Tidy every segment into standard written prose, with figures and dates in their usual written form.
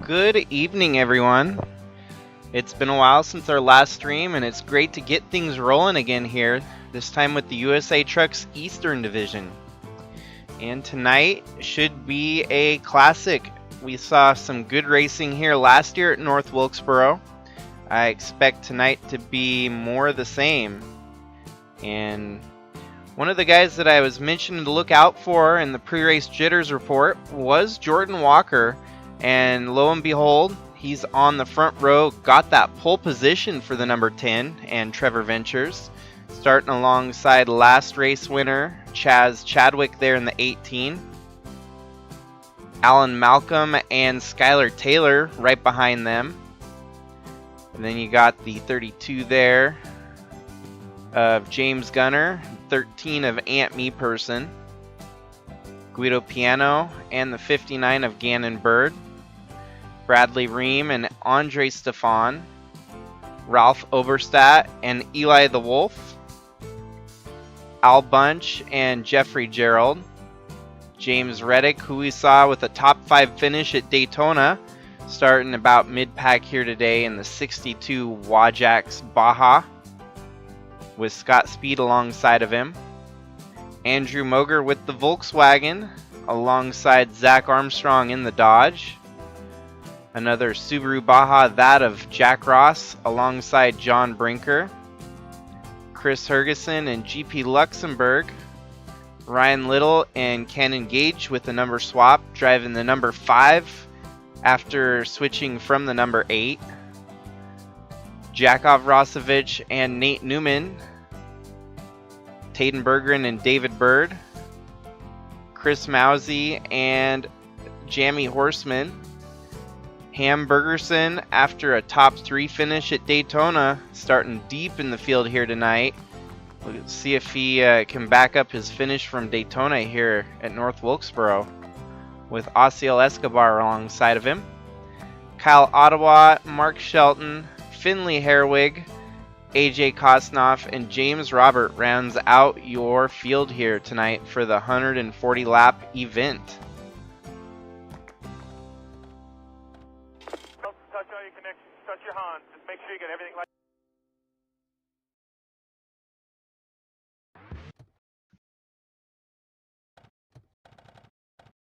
Good evening, everyone. It's been a while since our last stream, and it's great to get things rolling again here, this time with the USA Trucks Eastern Division. And tonight should be a classic. We saw some good racing here last year at North Wilkesboro. I expect tonight to be more of the same. And one of the guys that I was mentioning to look out for in the pre-race jitters report was Jordan Walker. And lo and behold, he's on the front row, got that pole position for the number 10 and Trevor Ventures, starting alongside last race winner Chadwick there in the 18. Alan Malcolm and Skylar Taylor right behind them. And then you got the 32 there of James Gunner, 13 of Aunt Me Person, Guido Piano, and the 59 of Gannon Bird, Bradley Ream and Andre Stefan, Ralph Oberstadt and Eli the Wolf, Al Bunch and Jeffrey Gerald, James Reddick, who we saw with a top 5 finish at Daytona, starting about mid-pack here today in the 62 Wajax Baja, with Scott Speed alongside of him. Andrew Moger with the Volkswagen, alongside Zach Armstrong in the Dodge. Another Subaru Baja, that of Jack Ross, alongside John Brinker. Chris Hergeson and GP Luxembourg. Ryan Little and Cannon Gage with the number swap, driving the number 5 after switching from the number 8. Jakov Rosovich and Nate Newman. Taden Berggren and David Bird. Chris Mousy and Jamie Horseman. Hamburgerson, after a top 3 finish at Daytona, starting deep in the field here tonight. We'll see if he can back up his finish from Daytona here at North Wilkesboro, with Osiel Escobar alongside of him. Kyle Ottawa, Mark Shelton, Finley Herwig, AJ Kosnoff, and James Robert rounds out your field here tonight for the 140 lap event. Touch your Hans. Just make sure you get everything like.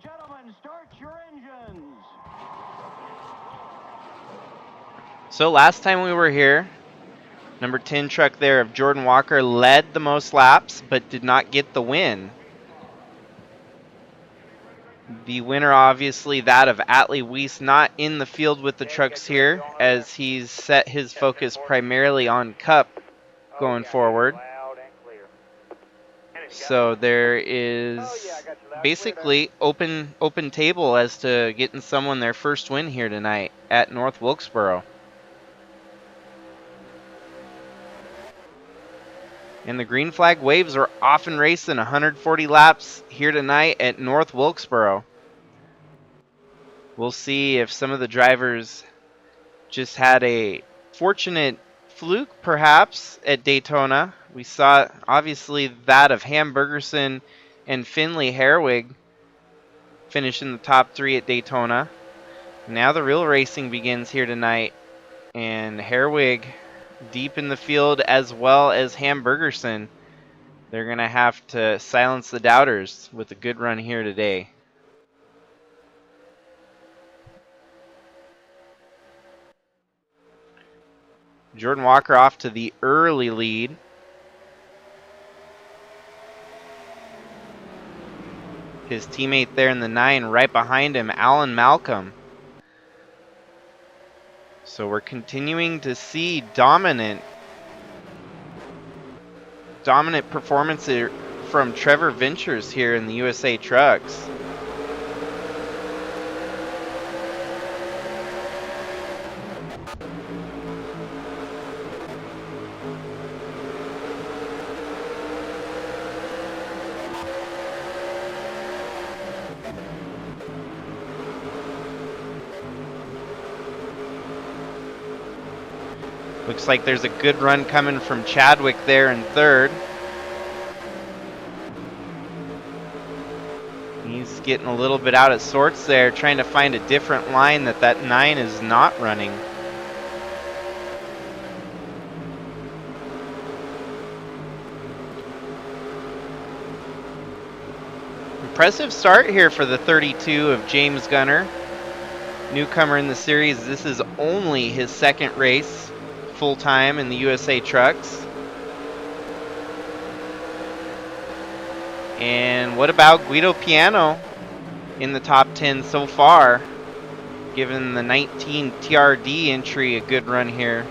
Gentlemen, start your engines. So last time we were here, number 10 truck there of Jordan Walker led the most laps, but did not get the win. The winner, obviously, that of Atley Wiese, not in the field with the trucks here, as he's set his focus primarily on Cup going forward. So there is basically open table as to getting someone their first win here tonight at North Wilkesboro. And the green flag waves are off and racing 140 laps here tonight at North Wilkesboro. We'll see if some of the drivers just had a fortunate fluke, perhaps, at Daytona. We saw, obviously, that of Hamburgerson and Finley Herwig finishing the top 3 at Daytona. Now the real racing begins here tonight, and Herwig deep in the field, as well as Hamburgerson. They're going to have to silence the doubters with a good run here today. Jordan Walker off to the early lead. His teammate there in the 9 right behind him, Alan Malcolm. So we're continuing to see dominant performance from Trevor Ventures here in the USA Trucks. Looks like there's a good run coming from Chadwick there in 3rd. He's getting a little bit out of sorts there, trying to find a different line that 9 is not running. Impressive start here for the 32 of James Gunner. Newcomer in the series. This is only his second race full-time in the USA Trucks. And what about Guido Piano in the top 10 so far? Giving the 19 TRD entry a good run here.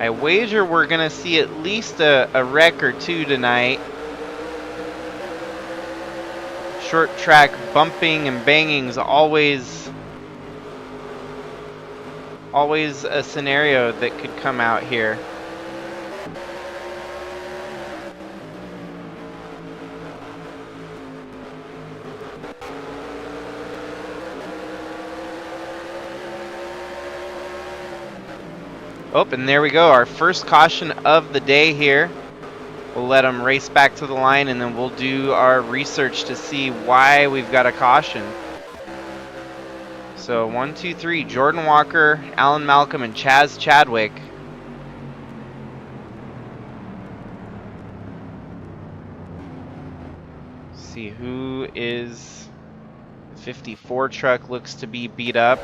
I wager we're going to see at least a wreck or two tonight. Short track bumping and banging is always a scenario that could come out here. Oh, and there we go, our first caution of the day here. We'll let them race back to the line, and then we'll do our research to see why we've got a caution. So 1, 2, 3, Jordan Walker, Alan Malcolm, and Chadwick. See who is 54 truck looks to be beat up.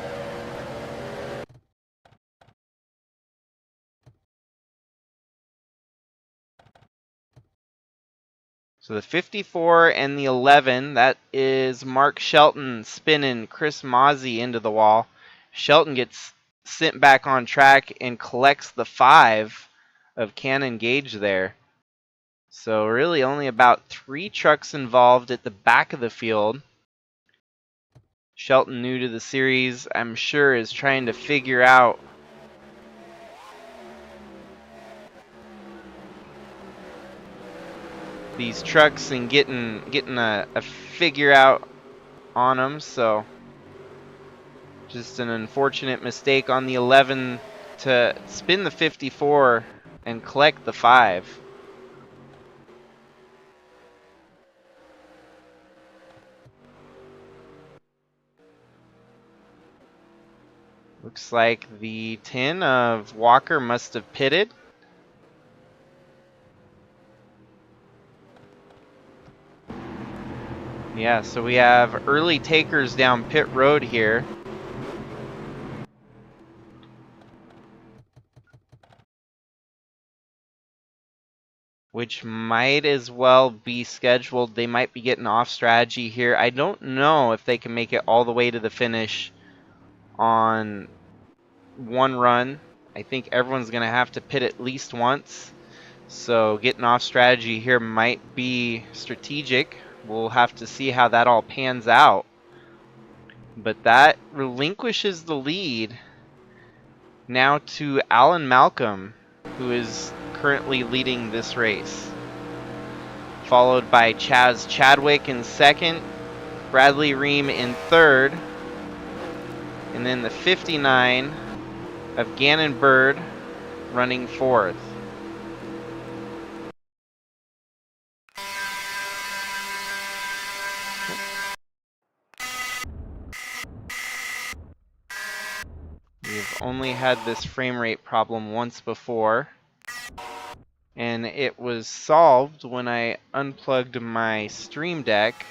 So the 54 and the 11, that is Mark Shelton spinning Chris Mozzie into the wall. Shelton gets sent back on track and collects the 5 of Cannon Gage there. So really only about 3 trucks involved at the back of the field. Shelton, new to the series, I'm sure is trying to figure out these trucks and getting a figure out on them. So just an unfortunate mistake on the 11 to spin the 54 and collect the 5. Looks like the 10 of Walker must have pitted. Yeah, so we have early takers down pit road here. Which might as well be scheduled. They might be getting off strategy here. I don't know if they can make it all the way to the finish on one run. I think everyone's going to have to pit at least once. So getting off strategy here might be strategic. We'll have to see how that all pans out. But that relinquishes the lead now to Alan Malcolm, who is currently leading this race. Followed by Chadwick in second, Bradley Ream in third, and then the 59 of Gannon Bird running fourth. We've only had this frame rate problem once before, and it was solved when I unplugged my Stream Deck.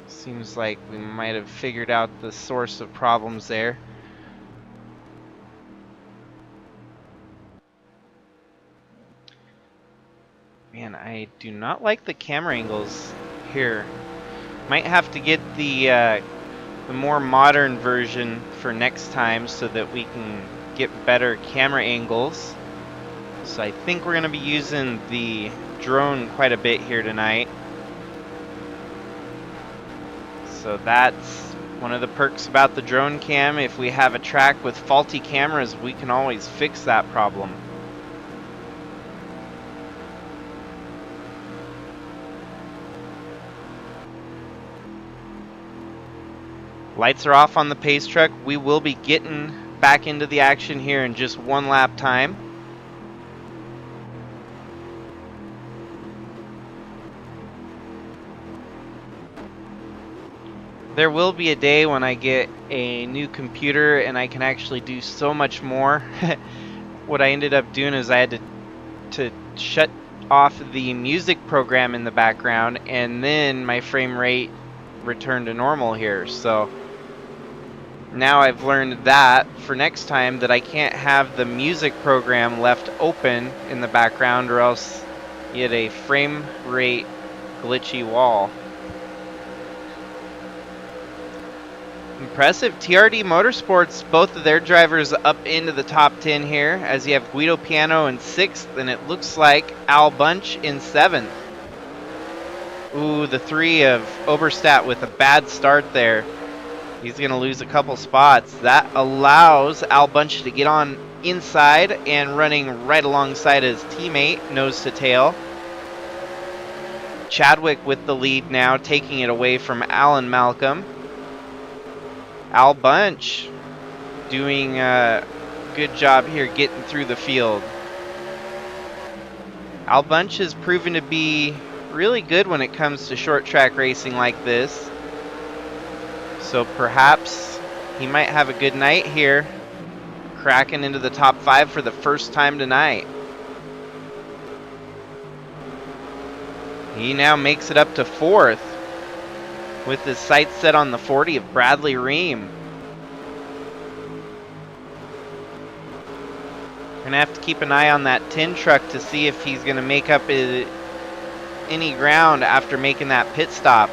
Seems like we might have figured out the source of problems there. Man, I do not like the camera angles here. Might have to get the more modern version for next time so that we can get better camera angles. So I think we're going to be using the drone quite a bit here tonight. So that's one of the perks about the drone cam. If we have a track with faulty cameras, we can always fix that problem. Lights are off on the pace truck. We will be getting back into the action here in just one lap time. There will be a day when I get a new computer and I can actually do so much more. What I ended up doing is I had to shut off the music program in the background, and then my frame rate returned to normal here. So now I've learned that for next time that I can't have the music program left open in the background, or else you get a frame rate glitchy wall. Impressive. TRD Motorsports, both of their drivers up into the top 10 here, as you have Guido Piano in 6th, and it looks like Al Bunch in 7th. Ooh, the 3 of Oberstadt with a bad start there. He's going to lose a couple spots. That allows Al Bunch to get on inside and running right alongside his teammate, nose to tail. Chadwick with the lead now, taking it away from Alan Malcolm. Al Bunch doing a good job here getting through the field. Al Bunch has proven to be really good when it comes to short track racing like this. So perhaps he might have a good night here, cracking into the top 5 for the first time tonight. He now makes it up to 4th, with his sights set on the 40 of Bradley Ream. Gonna have to keep an eye on that tin truck to see if he's gonna make up any ground after making that pit stop.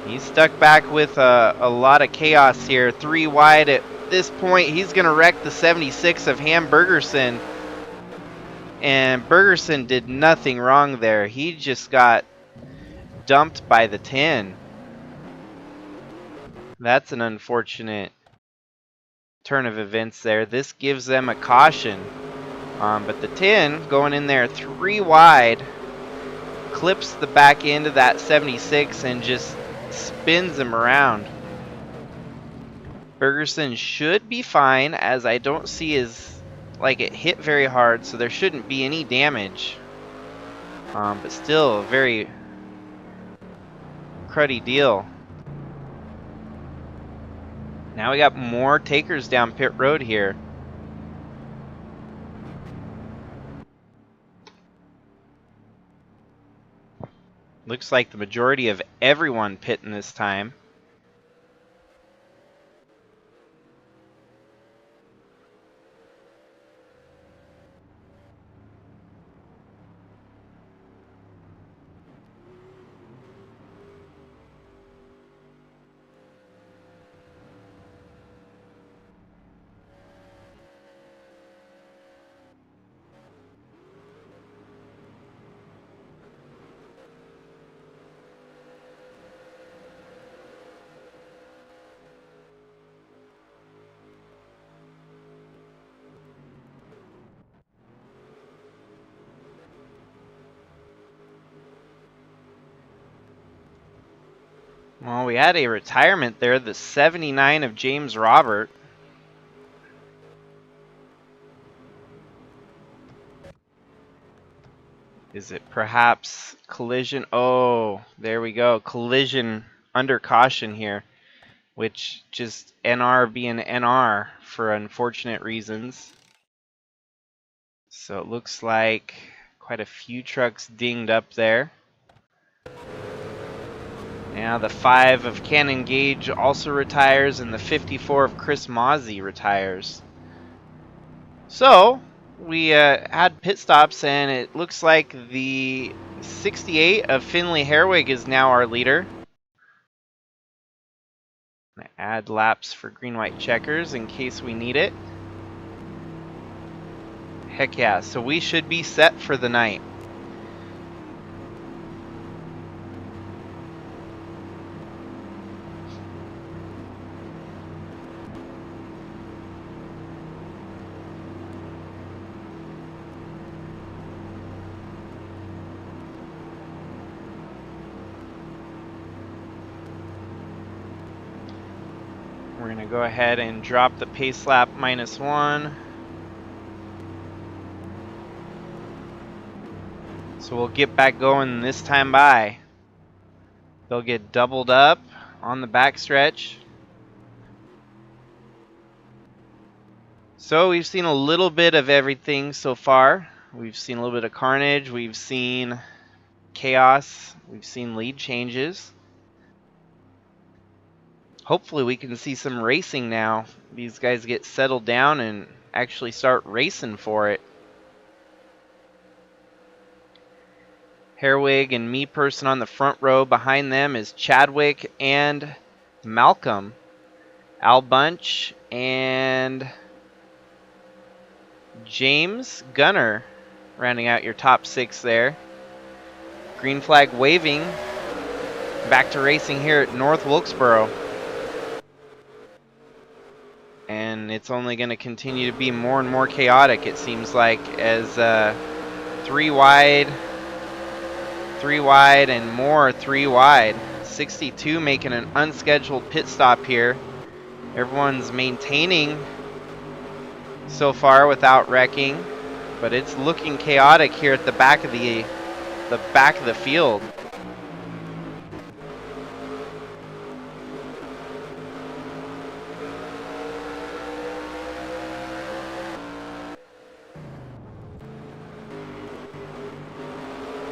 He's stuck back with a lot of chaos here. 3 wide at this point. He's gonna wreck the 76 of Ham Bergerson. And Bergerson did nothing wrong there. He just got dumped by the 10. That's an unfortunate turn of events there. This gives them a caution. But the 10 going in there 3 wide, clips the back end of that 76 and just spins him around. Bergerson should be fine, as I don't see his it hit very hard, so there shouldn't be any damage. But still a very cruddy deal. Now we got more takers down pit road here. Looks like the majority of everyone pitting this time. Well, we had a retirement there, the 79 of James Robert. Is it perhaps collision? Oh, there we go. Collision under caution here, which just NR being NR for unfortunate reasons. So it looks like quite a few trucks dinged up there. Now the 5 of Cannon Gage also retires, and the 54 of Chris Mozzie retires. So we had pit stops, and it looks like the 68 of Finley Herwig is now our leader. I'm gonna add laps for green-white checkers in case we need it. Heck yeah, so we should be set for the night. We're going to go ahead and drop the pace lap -1. So we'll get back going this time by. They'll get doubled up on the backstretch. So we've seen a little bit of everything so far. We've seen a little bit of carnage. We've seen chaos. We've seen lead changes. Hopefully we can see some racing now. These guys get settled down and actually start racing for it. Herwig and me person on the front row. Behind them is Chadwick and Malcolm. Al Bunch and James Gunner rounding out your top 6 there. Green flag waving. Back to racing here at North Wilkesboro. And it's only going to continue to be more and more chaotic, it seems like, as 3 wide, and more 3 wide. 62 making an unscheduled pit stop here. Everyone's maintaining so far without wrecking, but it's looking chaotic here at the back of the field.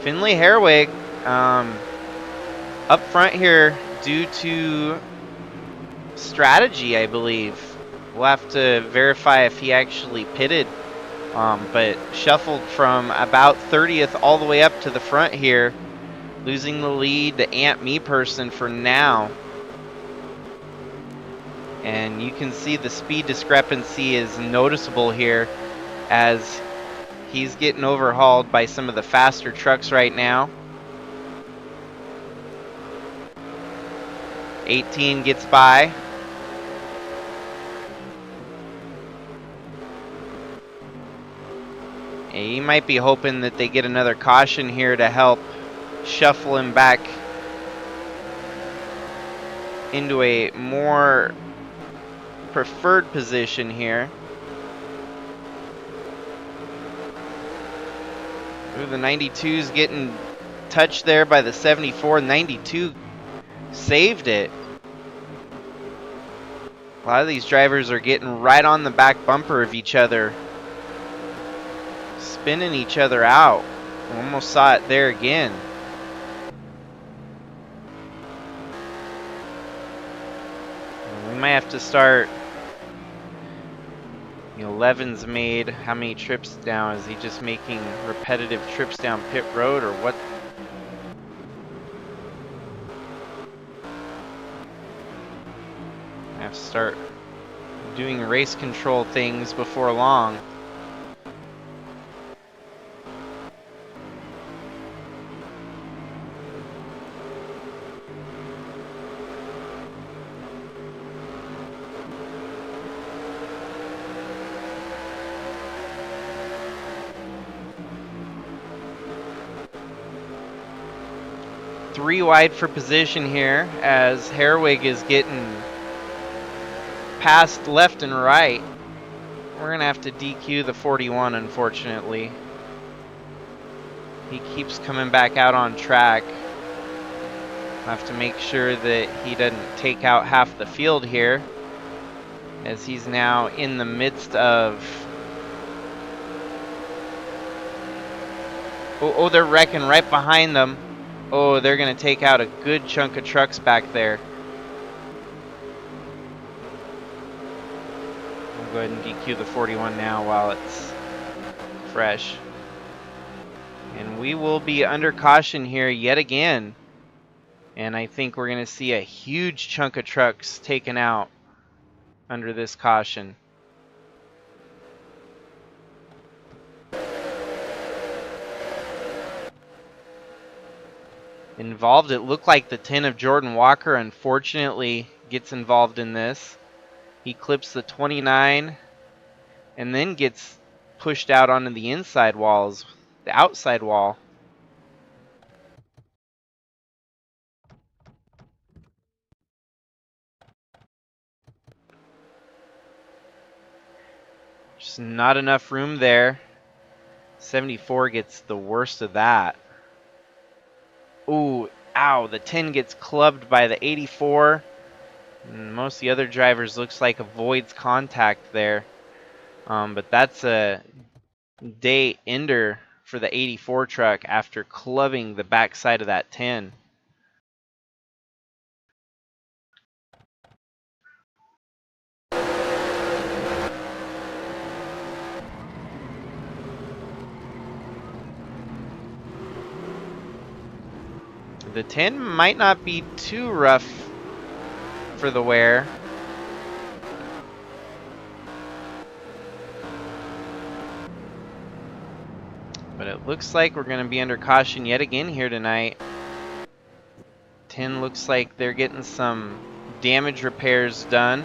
Finley Herwig up front here due to strategy, I believe. We'll have to verify if he actually pitted, but shuffled from about 30th all the way up to the front here, losing the lead to Aunt Me person for now. And you can see the speed discrepancy is noticeable here as he's getting overhauled by some of the faster trucks right now. 18 gets by. And he might be hoping that they get another caution here to help shuffle him back into a more preferred position here. Ooh, the 92's getting touched there by the 74. 92 saved it. A lot of these drivers are getting right on the back bumper of each other, spinning each other out. Almost saw it there again. We might have to start. 11's made how many trips down? Is he just making repetitive trips down pit road, or what? I have to start doing race control things before long. Three wide for position here as Herwig is getting passed left and right. We're going to have to DQ the 41, unfortunately. He keeps coming back out on track. I'll have to make sure that he doesn't take out half the field here, as he's now in the midst of... Oh, they're wrecking right behind them. Oh, they're going to take out a good chunk of trucks back there. I'll go ahead and DQ the 41 now while it's fresh. And we will be under caution here yet again. And I think we're going to see a huge chunk of trucks taken out under this caution. Involved, it looked like the 10 of Jordan Walker unfortunately gets involved in this. He clips the 29 and then gets pushed out onto the inside walls, the outside wall. Just not enough room there. 74 gets the worst of that. Ooh, ow, the 10 gets clubbed by the 84. And most of the other drivers looks like avoids contact there. But that's a day ender for the 84 truck after clubbing the backside of that 10. The 10 might not be too rough for the wear. But it looks like we're going to be under caution yet again here tonight. 10 looks like they're getting some damage repairs done.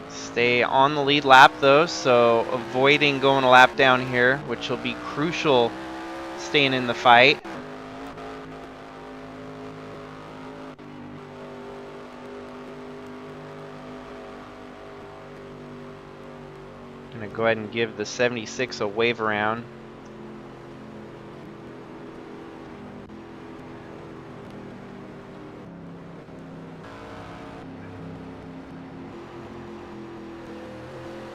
Stay on the lead lap though, so avoiding going a lap down here, which will be crucial staying in the fight. Gonna go ahead and give the 76 a wave around.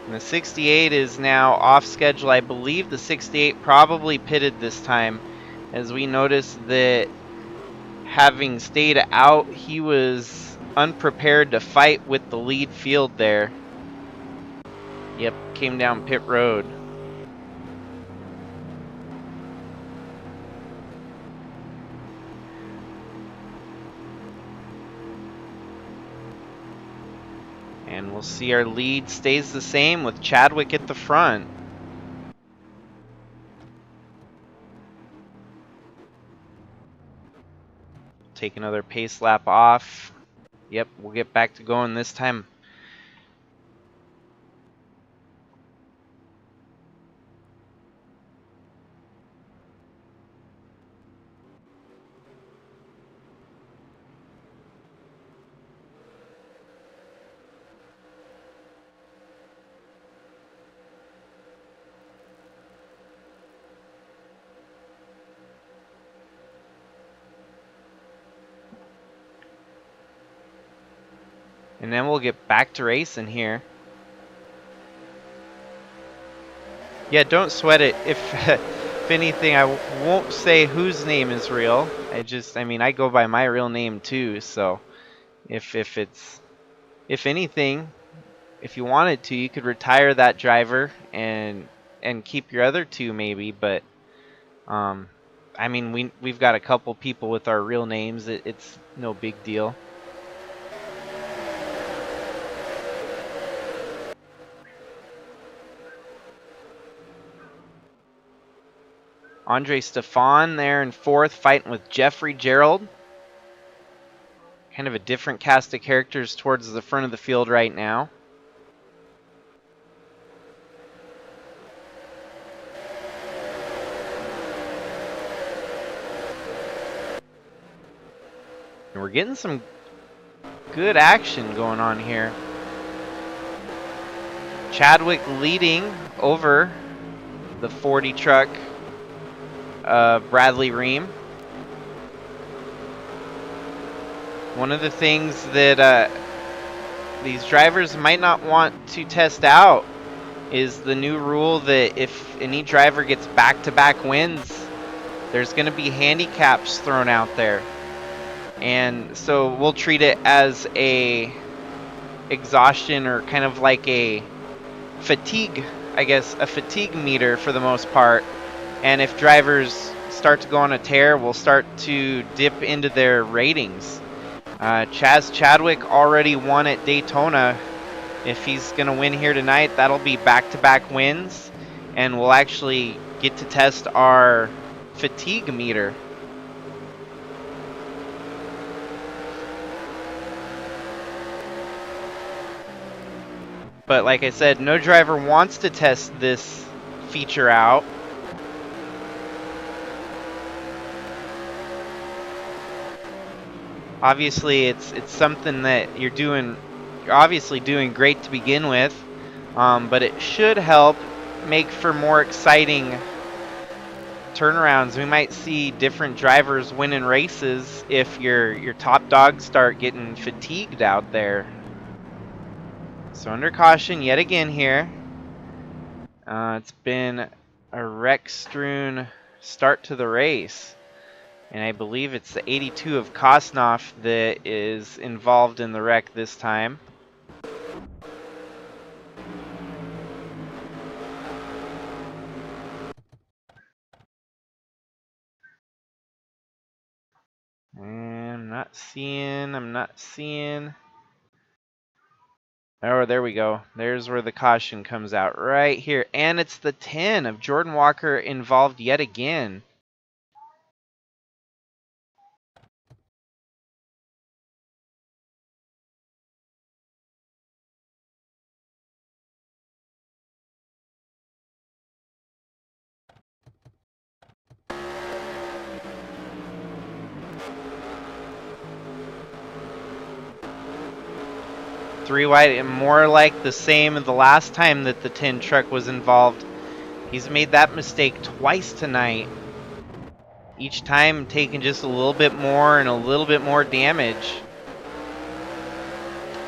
And the 68 is now off schedule. I believe the 68 probably pitted this time, as we noticed that having stayed out, he was unprepared to fight with the lead field there. Yep, came down pit road. And we'll see our lead stays the same with Chadwick at the front. Take another pace lap off. Yep, we'll get back to going this time. And then we'll get back to racing here. Yeah, don't sweat it. If anything, I won't say whose name is real. I mean, I go by my real name too. So, if anything, if you wanted to, you could retire that driver and keep your other two maybe. But, I mean, we've got a couple people with our real names. It's no big deal. Andre Stefan there in fourth, fighting with Jeffrey Gerald. Kind of a different cast of characters towards the front of the field right now. And we're getting some good action going on here. Chadwick leading over the 40 truck. Bradley Ream. One of the things that these drivers might not want to test out is the new rule that if any driver gets back-to-back wins, there's going to be handicaps thrown out there. And so we'll treat it as a exhaustion, or kind of like a fatigue, I guess, a fatigue meter for the most part. And if drivers start to go on a tear, we'll start to dip into their ratings. Chadwick already won at Daytona. If he's going to win here tonight, that'll be back-to-back wins. And we'll actually get to test our fatigue meter. But like I said, no driver wants to test this feature out. Obviously, it's something that you're obviously doing great to begin with. but it should help make for more exciting turnarounds. We might see different drivers winning races if your top dogs start getting fatigued out there. So under caution yet again here. It's been a wreck-strewn start to the race. And I believe it's the 82 of Kosnoff that is involved in the wreck this time. And I'm not seeing. Oh, there we go. There's where the caution comes out right here. And it's the 10 of Jordan Walker involved yet again. Three wide and more like the same the last time that the 10 truck was involved. He's made that mistake twice tonight. Each time taking just a little bit more and a little bit more damage.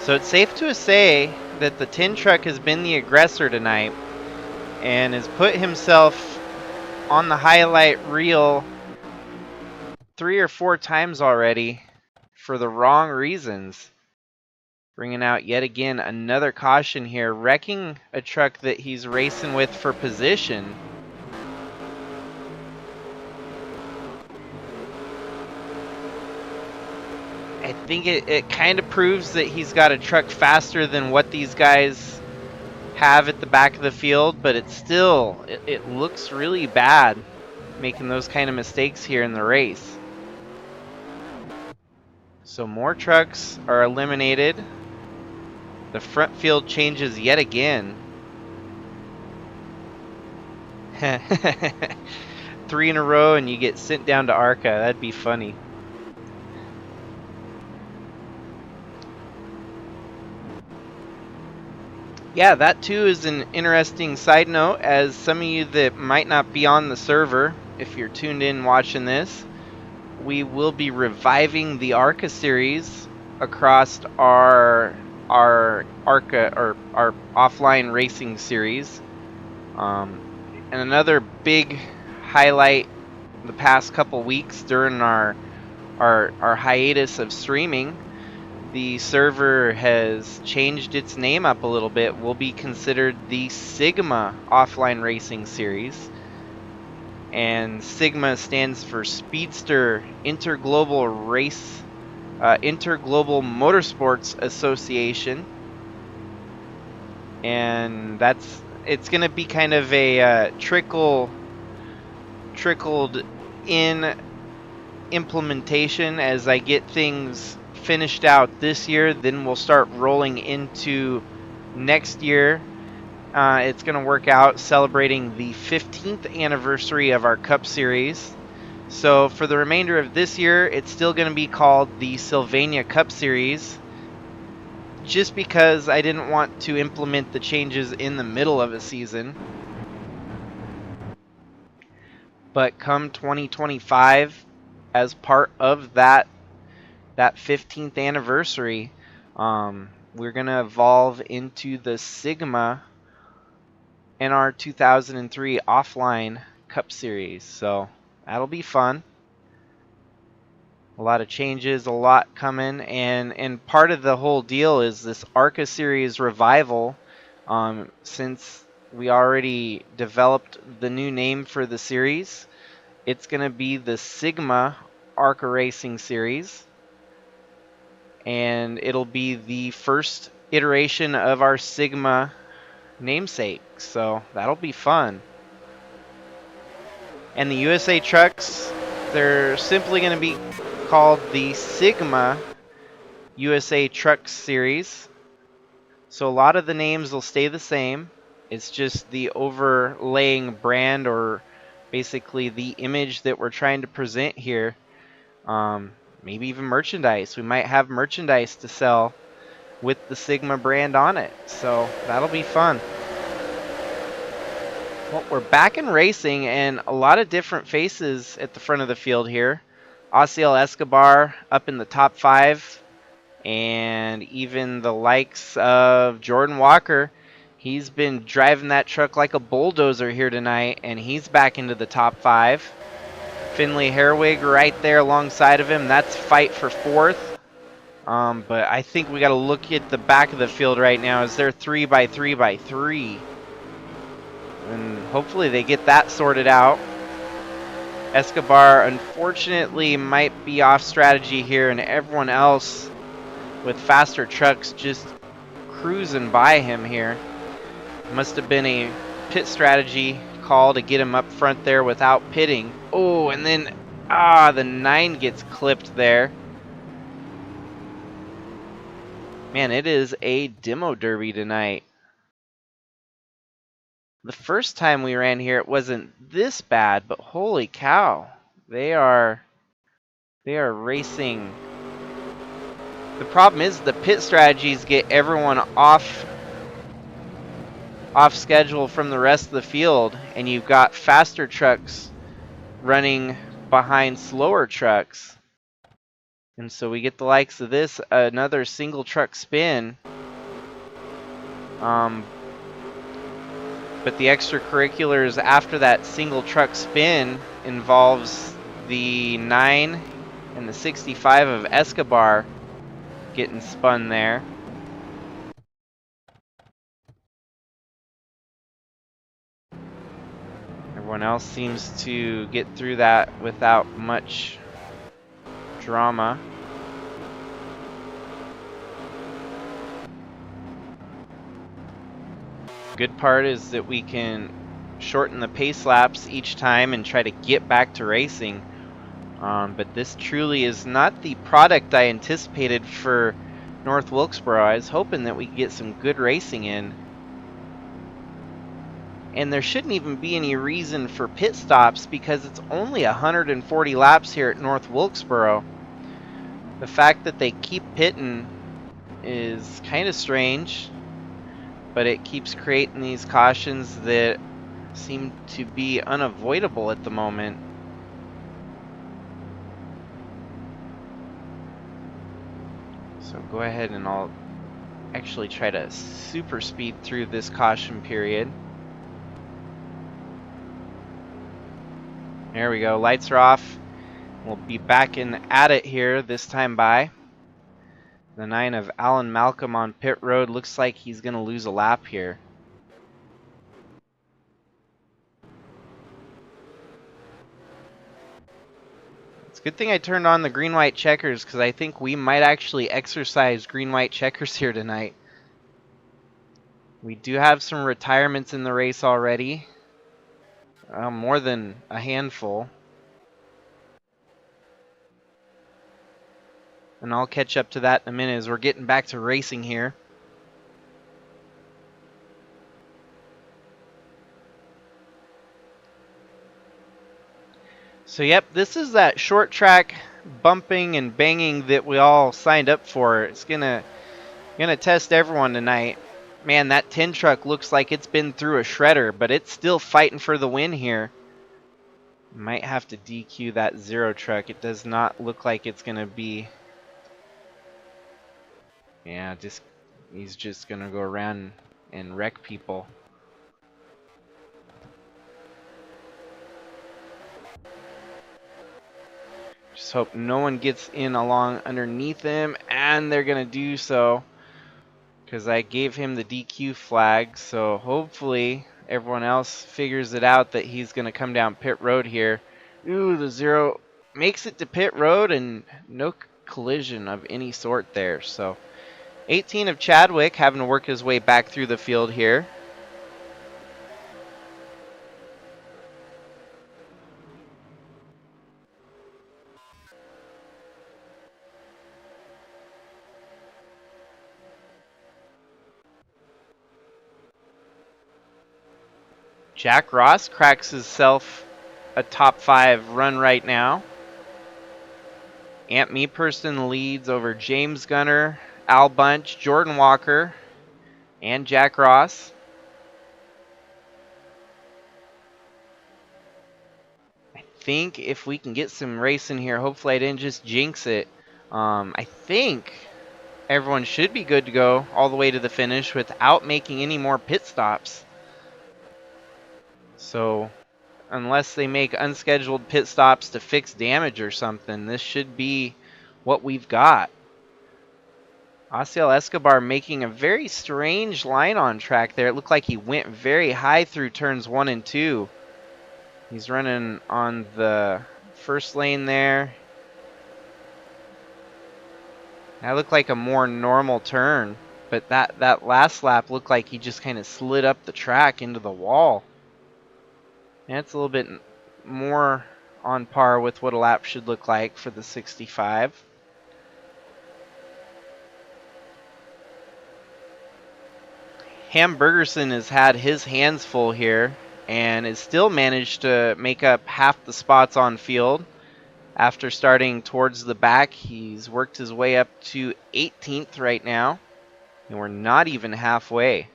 So it's safe to say that the 10 truck has been the aggressor tonight and has put himself on the highlight reel 3 or 4 times already for the wrong reasons. Bringing out yet again another caution here, wrecking a truck that he's racing with for position. I think it kind of proves that he's got a truck faster than what these guys have at the back of the field, but it's still, it looks really bad making those kind of mistakes here in the race. So more trucks are eliminated. The front field changes yet again. 3 in a row and you get sent down to ARCA. That'd be funny. Yeah, that too is an interesting side note, as some of you that might not be on the server, if you're tuned in watching this, we will be reviving the ARCA series across our ARCA, or our offline racing series. And another big highlight the past couple weeks during our hiatus of streaming, the server has changed its name up a little bit. Will be considered the Sigma offline racing series. And Sigma stands for Speedster Interglobal Motorsports Association. And it's going to be kind of a trickled in implementation as I get things finished out this year. Then we'll start rolling into next year. It's going to work out celebrating the 15th anniversary of our Cup Series. So for the remainder of this year, it's still going to be called the Sylvania Cup Series, just because I didn't want to implement the changes in the middle of a season. But come 2025, as part of that 15th anniversary, we're going to evolve into the Sigma NR2003 offline Cup Series. So that'll be fun. A lot of changes, a lot coming, and part of the whole deal is this ARCA series revival. Since we already developed the new name for the series, it's going to be the Sigma ARCA Racing Series, and it'll be the first iteration of our Sigma namesake, so that'll be fun. And the USA trucks, they're simply going to be called the Sigma USA Trucks Series. So a lot of the names will stay the same. It's just the overlaying brand, or basically the image that we're trying to present here. Maybe even merchandise. We might have merchandise to sell with the Sigma brand on it. So that'll be fun. Well, we're back in racing, and a lot of different faces at the front of the field here. Osiel Escobar up in the top 5, and even the likes of Jordan Walker. He's been driving that truck like a bulldozer here tonight, and he's back into the top 5. Finley Herwig right there alongside of him. That's fight for 4th. But I think we got to look at the back of the field right now as they're 3x3x3. And hopefully they get that sorted out. Escobar, unfortunately, might be off strategy here, and everyone else with faster trucks just cruising by him here. Must have been a pit strategy call to get him up front there without pitting. Oh, and then, the 9 gets clipped there. Man, it is a demo derby tonight. The first time we ran here, it wasn't this bad, but holy cow. They are racing. The problem is the pit strategies get everyone off schedule from the rest of the field, and you've got faster trucks running behind slower trucks. And so we get the likes of this, another single truck spin. But the extracurriculars after that single truck spin involves the 9 and the 65 of Escobar getting spun there. Everyone else seems to get through that without much drama. Good part is that we can shorten the pace laps each time and try to get back to racing. But this truly is not the product I anticipated for North Wilkesboro. I was hoping that we could get some good racing in. And there shouldn't even be any reason for pit stops because it's only 140 laps here at North Wilkesboro. The fact that they keep pitting is kind of strange, but it keeps creating these cautions that seem to be unavoidable at the moment. So go ahead and I'll actually try to super speed through this caution period. There we go, lights are off. We'll be back in at it here this time by. The 9 of Alan Malcolm on pit road. Looks like he's going to lose a lap here. It's a good thing I turned on the green-white checkers because I think we might actually exercise green-white checkers here tonight. We do have some retirements in the race already. More than a handful. And I'll catch up to that in a minute as we're getting back to racing here. So yep, this is that short track bumping and banging that we all signed up for. It's gonna test everyone tonight. Man, that 10 truck looks like it's been through a shredder, but it's still fighting for the win here. Might have to DQ that 0 truck. It does not look like it's gonna be. Yeah, he's just gonna go around and wreck people. Just hope no one gets in along underneath him, and they're gonna do so because I gave him the DQ flag. So hopefully everyone else figures it out that he's gonna come down pit road here. Ooh, the 0 makes it to pit road and no collision of any sort there. So 18 of Chadwick having to work his way back through the field here. Jack Ross cracks himself a top 5 run right now. Ant Meeperson leads over James Gunner Al Bunch, Jordan Walker, and Jack Ross. I think if we can get some racing here, hopefully I didn't just jinx it. I think everyone should be good to go all the way to the finish without making any more pit stops. So unless they make unscheduled pit stops to fix damage or something, this should be what we've got. Asiel Escobar making a very strange line on track there. It looked like he went very high through turns 1 and 2. He's running on the first lane there. That looked like a more normal turn, but that last lap looked like he just kind of slid up the track into the wall. That's a little bit more on par with what a lap should look like for the 65. Hamburgerson has had his hands full here and has still managed to make up half the spots on field. After starting towards the back, he's worked his way up to 18th right now, and we're not even halfway.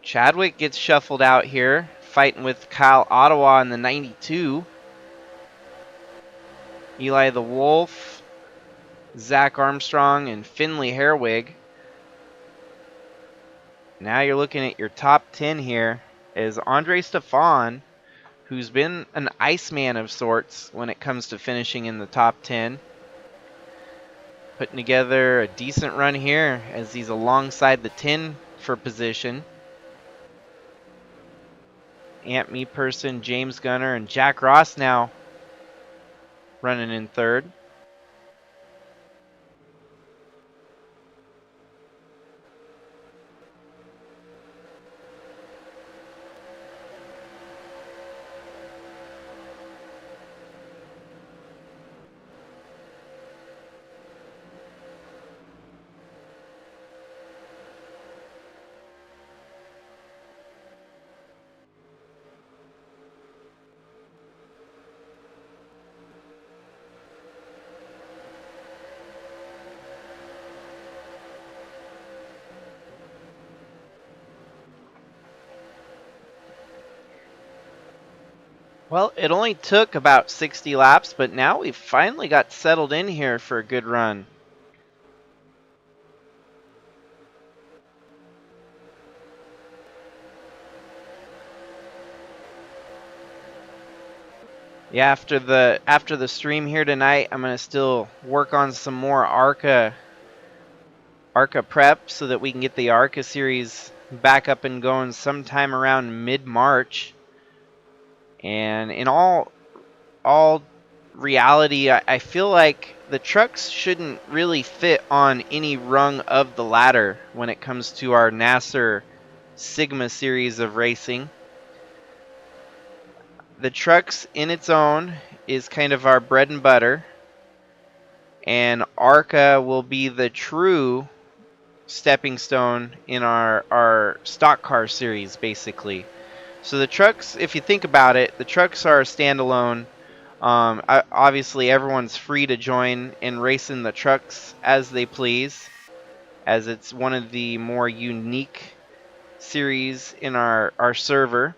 Chadwick gets shuffled out here, fighting with Kyle Ottawa in the 92. Eli the Wolf, Zach Armstrong, and Finley Herwig. Now you're looking at your top 10 here is Andre Stefan, who's been an Iceman of sorts when it comes to finishing in the top 10. Putting together a decent run here as he's alongside the 10 for position. Ant Me Person, James Gunner, and Jack Ross now running in third. Well, it only took about 60 laps, but now we've finally got settled in here for a good run. Yeah, after the stream here tonight, I'm gonna still work on some more ARCA prep so that we can get the ARCA series back up and going sometime around mid-March. And in all reality, I feel like the trucks shouldn't really fit on any rung of the ladder when it comes to our NASR Sigma series of racing. The trucks in its own is kind of our bread and butter, and ARCA will be the true stepping stone in our stock car series, basically. So the trucks, if you think about it, the trucks are standalone. Obviously, everyone's free to join and race in the trucks as they please, as it's one of the more unique series in our server.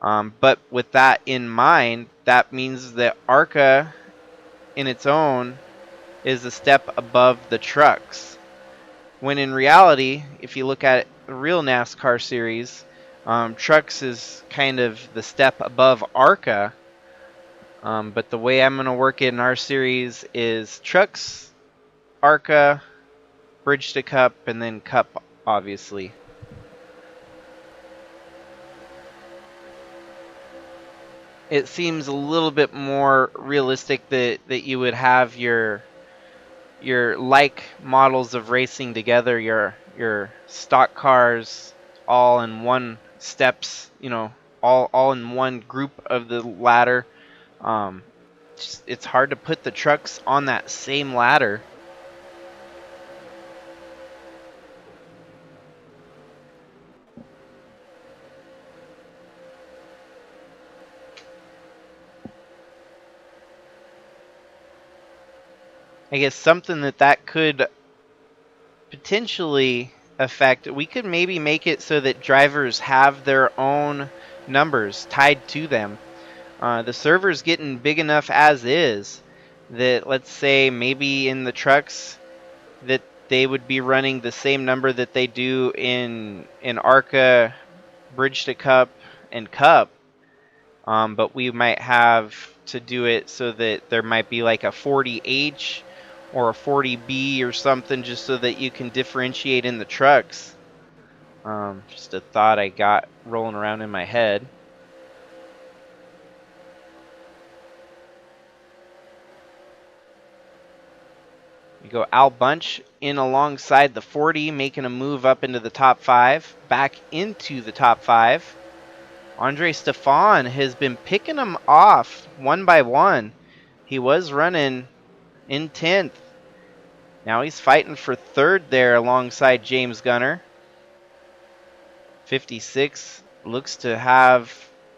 But with that in mind, that means that ARCA in its own is a step above the trucks. When in reality, if you look at the real NASCAR series, trucks is kind of the step above ARCA. But the way I'm going to work it in our series is trucks, ARCA, bridge to cup, and then cup, obviously. It seems a little bit more realistic that you would have your like models of racing together, your stock cars all in one steps, all in one group of the ladder. It's hard to put the trucks on that same ladder. I guess something that could potentially affect, we could maybe make it so that drivers have their own numbers tied to them. The server's getting big enough as is that, let's say, maybe in the trucks that they would be running the same number that they do in ARCA, Bridge to Cup, and Cup. But we might have to do it so that there might be like a 40H or a 40B or something, just so that you can differentiate in the trucks. Just a thought I got rolling around in my head. You go Al Bunch in alongside the 40, making a move up into the top 5, back into the top 5. Andre Stefan has been picking them off one by one. He was running in 10th. Now he's fighting for 3rd there alongside James Gunner. 56 looks to have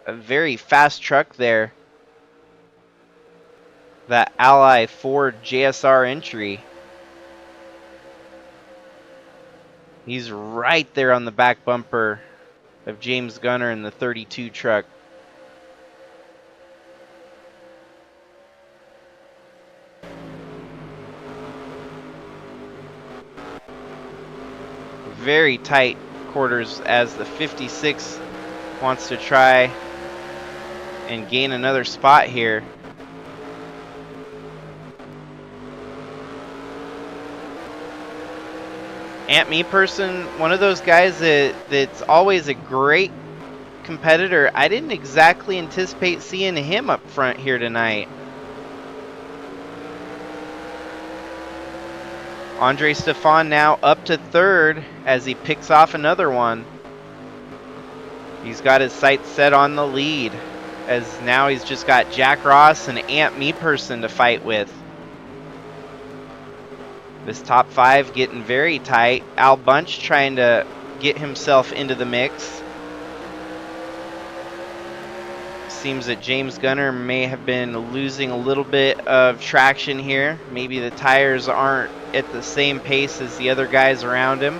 a very fast truck there. That Ally Ford JSR entry. He's right there on the back bumper of James Gunner in the 32 truck. Very tight quarters as the 56 wants to try and gain another spot here. Ant Me Person, one of those guys that's always a great competitor. I didn't exactly anticipate seeing him up front here tonight. Andre Stefan now up to 3rd as he picks off another one. He's got his sights set on the lead, as now he's just got Jack Ross and Ant Me Person to fight with. This top 5 getting very tight. Al Bunch trying to get himself into the mix. Seems that James Gunner may have been losing a little bit of traction here. Maybe the tires aren't at the same pace as the other guys around him.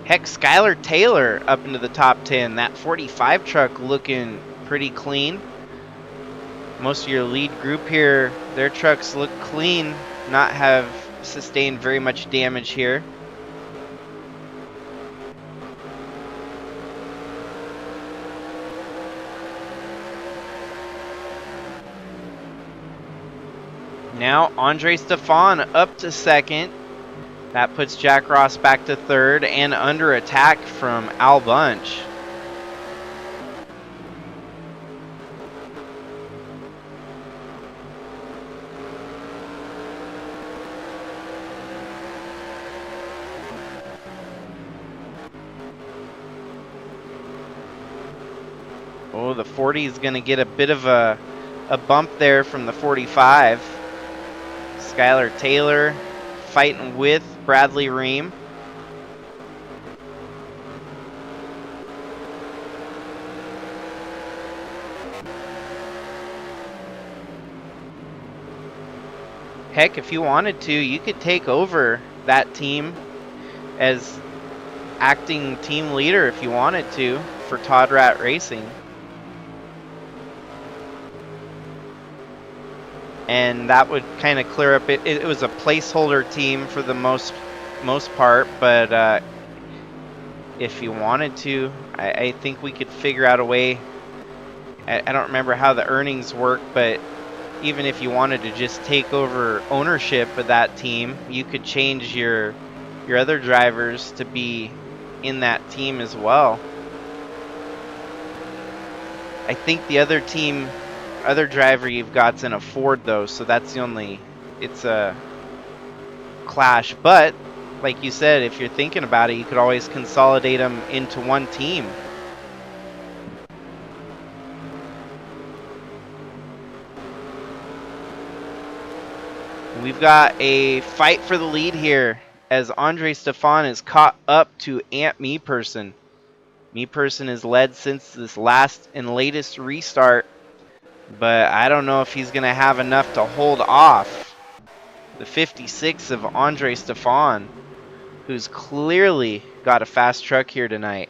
Heck, Skylar Taylor up into the top 10. That 45 truck looking pretty clean. Most of your lead group here, their trucks look clean, not have sustained very much damage here. Now Andre Stefan up to 2nd. That puts Jack Ross back to 3rd and under attack from Al Bunch. Oh, the 40 is going to get a bit of a bump there from the 45. Skylar Taylor fighting with Bradley Ream. Heck, if you wanted to, you could take over that team as acting team leader if you wanted to for Todd Rat Racing. And that would kind of clear up it was a placeholder team for the most part, but if you wanted to, I think we could figure out a way. I don't remember how the earnings work, but even if you wanted to just take over ownership of that team, you could change your other drivers to be in that team as well. I think the other driver you've got's in a Ford though, so that's it's a clash. But like you said, if you're thinking about it, you could always consolidate them into one team. We've got a fight for the lead here as Andre Stefan is caught up to Ant Me Person. Me Person has led since this last and latest restart. but I don't know if he's going to have enough to hold off the 56 of Andre Stefan, who's clearly got a fast truck here tonight.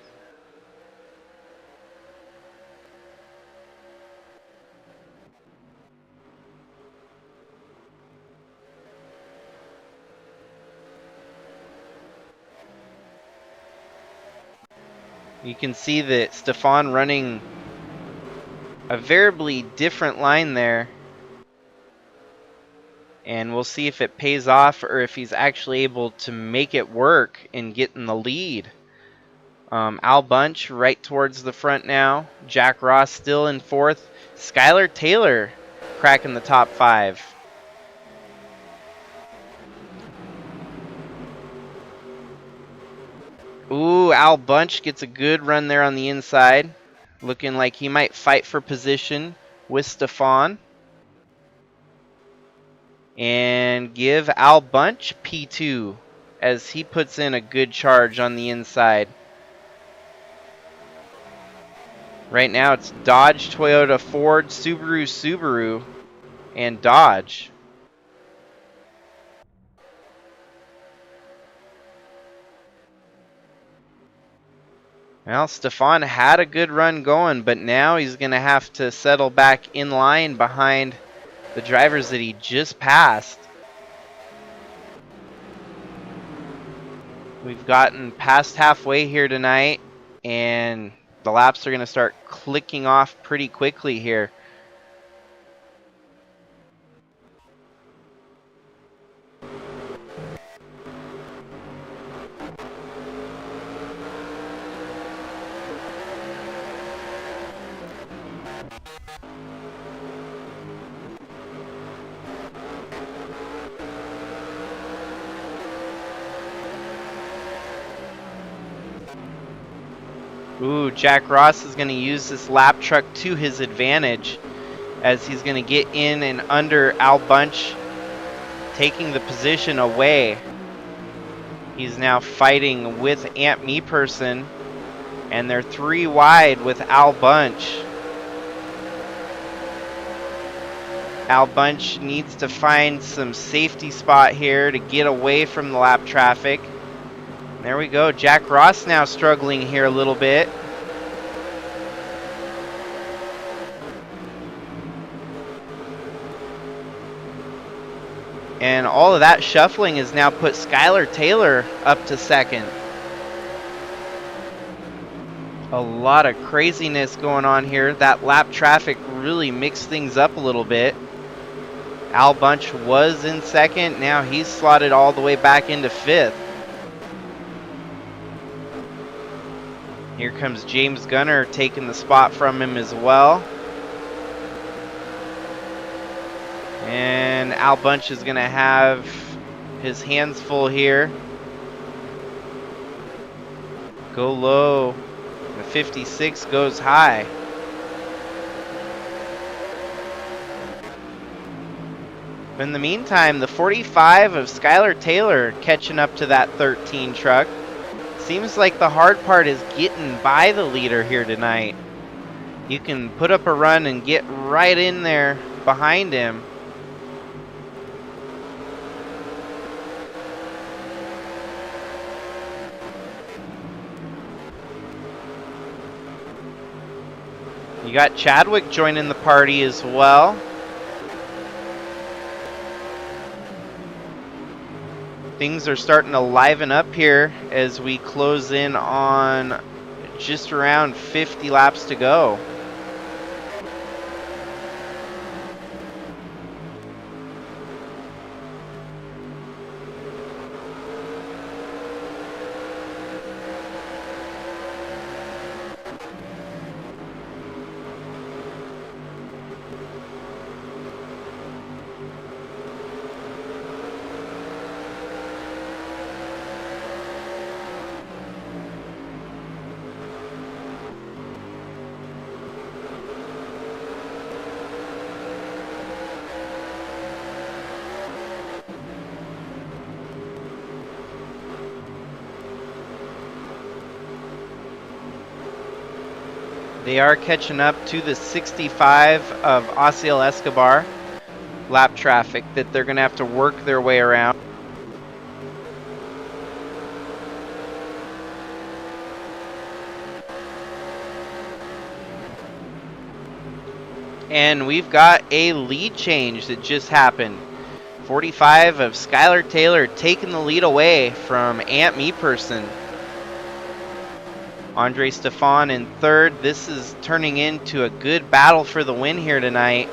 You can see that Stefan running a variably different line there. And we'll see if it pays off or if he's actually able to make it work and get in the lead. Al Bunch right towards the front now. Jack Ross still in fourth. Skylar Taylor cracking the top 5. Ooh, Al Bunch gets a good run there on the inside. Looking like he might fight for position with Stefan. And give Al Bunch P2 as he puts in a good charge on the inside. Right now it's Dodge, Toyota, Ford, Subaru, and Dodge. Well, Stefan had a good run going, but now he's going to have to settle back in line behind the drivers that he just passed. We've gotten past halfway here tonight, and the laps are going to start clicking off pretty quickly here. Ooh, Jack Ross is going to use this lap truck to his advantage as he's going to get in and under Al Bunch, taking the position away. He's now fighting with Ant Me Person, and they're 3 wide with Al Bunch. Al Bunch needs to find some safety spot here to get away from the lap traffic. There we go. Jack Ross now struggling here a little bit. And all of that shuffling has now put Skylar Taylor up to second. A lot of craziness going on here. That lap traffic really mixed things up a little bit. Al Bunch was in second. Now he's slotted all the way back into 5th. Here comes James Gunner taking the spot from him as well. And Al Bunch is going to have his hands full here. Go low. The 56 goes high. But in the meantime, the 45 of Skylar Taylor catching up to that 13 truck. Seems like the hard part is getting by the leader here tonight. You can put up a run and get right in there behind him. You got Chadwick joining the party as well. Things are starting to liven up here as we close in on just around 50 laps to go. They are catching up to the 65 of Osiel Escobar lap traffic that they're going to have to work their way around. And we've got a lead change that just happened. 45 of Skylar Taylor taking the lead away from Ant Meeperson. Andre Stefan in third. This is turning into a good battle for the win here tonight,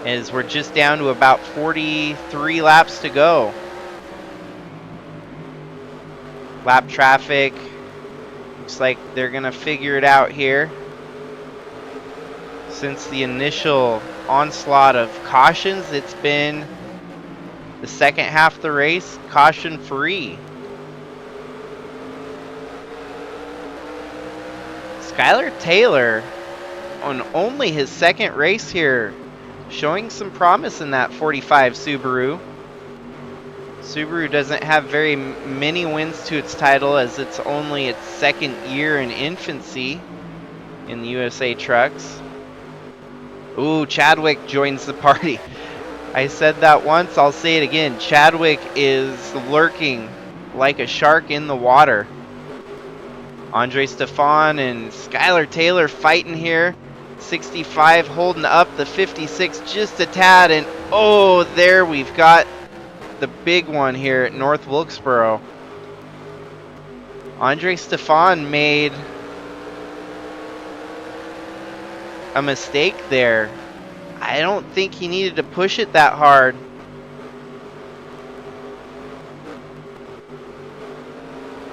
as we're just down to about 43 laps to go. Lap traffic. Looks like they're going to figure it out here. Since the initial onslaught of cautions, it's been the second half of the race caution free. Skylar Taylor, on only his second race here, showing some promise in that 45 Subaru. Subaru doesn't have very many wins to its title, as it's only its second year in infancy in the USA Trucks. Ooh, Chadwick joins the party. I said that once, I'll say it again. Chadwick is lurking like a shark in the water. Andre Stefan and Skylar Taylor fighting here. 65 holding up the 56 just a tad, and oh, there we've got the big one here at North Wilkesboro. Andre Stefan made a mistake there. I don't think he needed to push it that hard.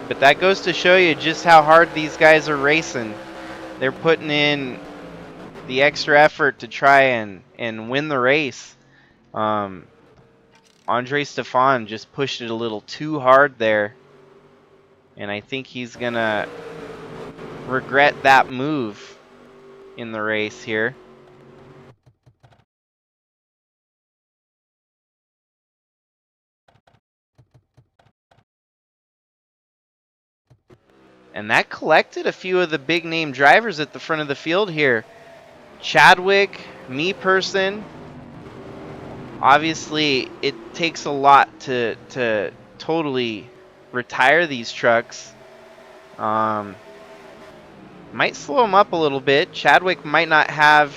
But that goes to show you just how hard these guys are racing. They're putting in the extra effort to try and win the race. Andre Stefan just pushed it a little too hard there. And I think he's going to regret that move in the race here. And that collected a few of the big name drivers at the front of the field here. Chadwick, Meeperson. Obviously, it takes a lot to totally retire these trucks. Might slow them up a little bit. Chadwick might not have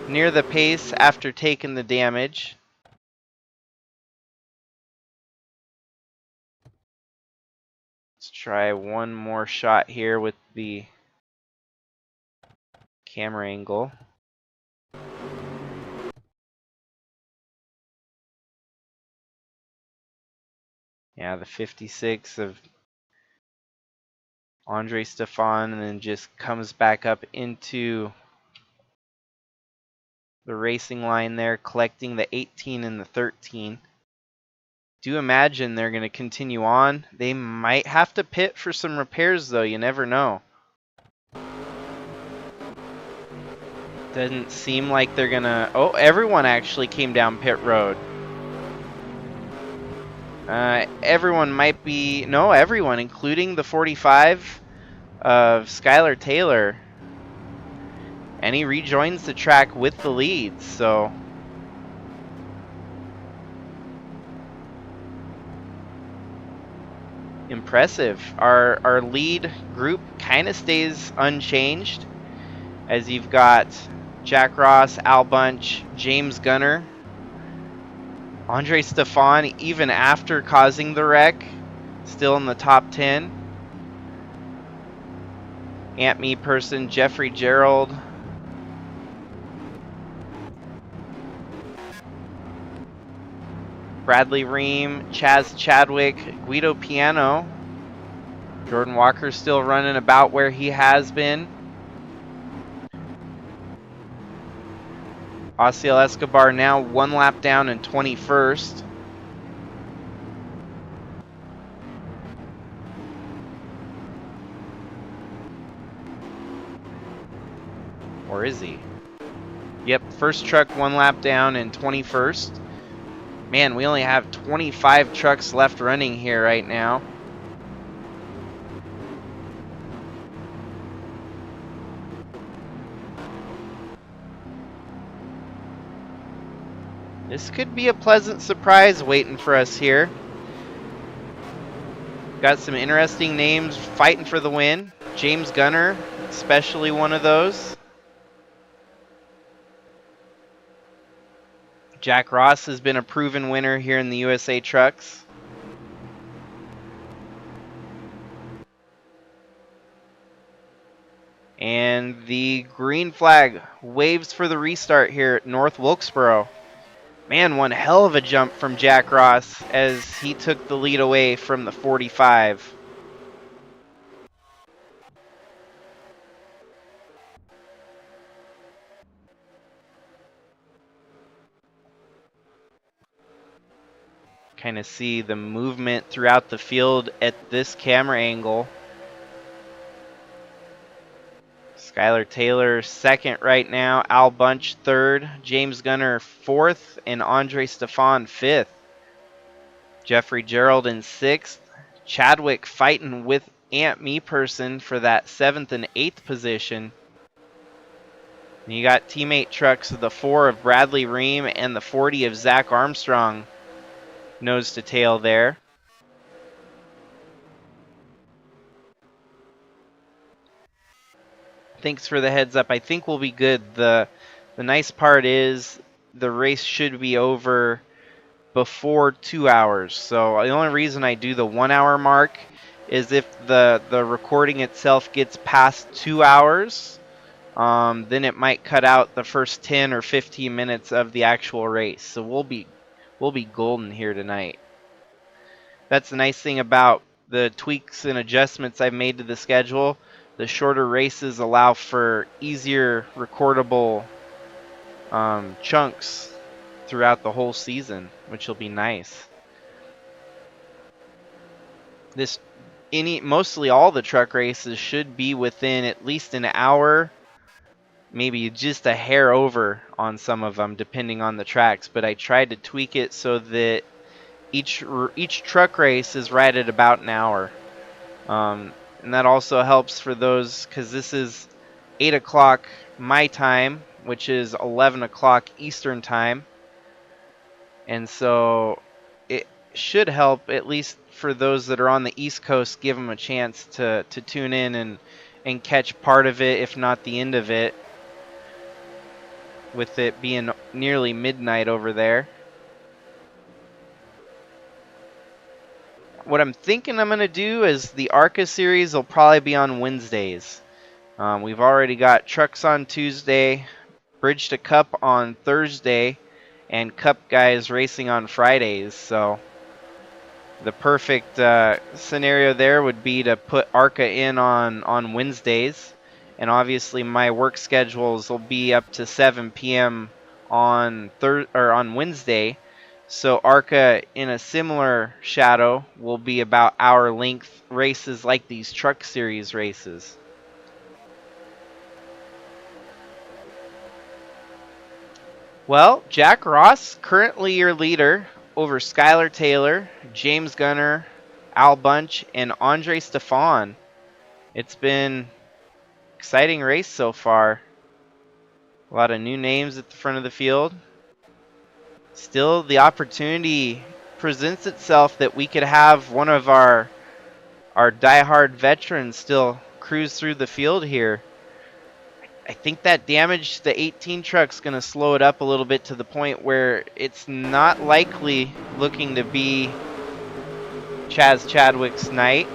near the pace after taking the damage. Let's try one more shot here with the camera angle. Yeah, the 56 of Andre Stefan, and then just comes back up into the racing line there, collecting the 18 and the 13. Do imagine they're going to continue on. They might have to pit for some repairs, though. You never know. Doesn't seem like they're going to... Oh, everyone actually came down pit road. Everyone might be... No, everyone, including the 45 of Skylar Taylor. And he rejoins the track with the lead, so... Impressive. Our lead group kind of stays unchanged, as you've got Jack Ross, Al Bunch, James Gunner, Andre Stefan, even after causing the wreck, still in the top 10. Ant Meeperson, Jeffrey Gerald, Bradley Ream, Chaz Chadwick, Guido Piano. Jordan Walker still running about where he has been. Osiel Escobar now one lap down in 21st. Or is he? Yep, first truck one lap down in 21st. Man, we only have 25 trucks left running here right now. This could be a pleasant surprise waiting for us here. Got some interesting names fighting for the win. James Gunner, especially one of those. Jack Ross has been a proven winner here in the USA Trucks. And the green flag waves for the restart here at North Wilkesboro. Man, one hell of a jump from Jack Ross as he took the lead away from the 45. Kind of see the movement throughout the field at this camera angle. Skylar Taylor second right now, Al Bunch third, James Gunner fourth, and Andre Stefan fifth. Jeffrey Gerald in sixth. Chadwick fighting with Aunt Me Person for that seventh and eighth position. And you got teammate trucks of the 4 of Bradley Ream and the 40 of Zach Armstrong nose to tail there. Thanks for the heads up. I think we'll be good. The nice part is the race should be over before 2 hours. So the only reason I do the 1 hour mark is if the recording itself gets past 2 hours, then it might cut out the first 10 or 15 minutes of the actual race. So we'll be golden here tonight. That's the nice thing about the tweaks and adjustments I've made to the schedule. The shorter races allow for easier recordable chunks throughout the whole season, which will be nice. Mostly all the truck races should be within at least an hour, maybe just a hair over on some of them, depending on the tracks. But I tried to tweak it so that each truck race is right at about an hour. And that also helps for those, because this is 8 o'clock my time, which is 11 o'clock Eastern time. And so it should help, at least for those that are on the East Coast, give them a chance to tune in and catch part of it, if not the end of it, with it being nearly midnight over there. What I'm thinking I'm going to do is the ARCA series will probably be on Wednesdays. We've already got trucks on Tuesday, Bridge to Cup on Thursday, and Cup guys racing on Fridays. So the perfect scenario there would be to put ARCA in on Wednesdays. And obviously my work schedules will be up to 7 p.m. on Wednesday. So ARCA in a similar shadow will be about hour length races like these truck series races. Well, Jack Ross, currently your leader over Skylar Taylor, James Gunner, Al Bunch, and Andre Stefan. It's been an exciting race so far. A lot of new names at the front of the field. Still, the opportunity presents itself that we could have one of our diehard veterans still cruise through the field here. I think that damage to the 18 truck's going to slow it up a little bit to the point where it's not likely looking to be Chadwick's night.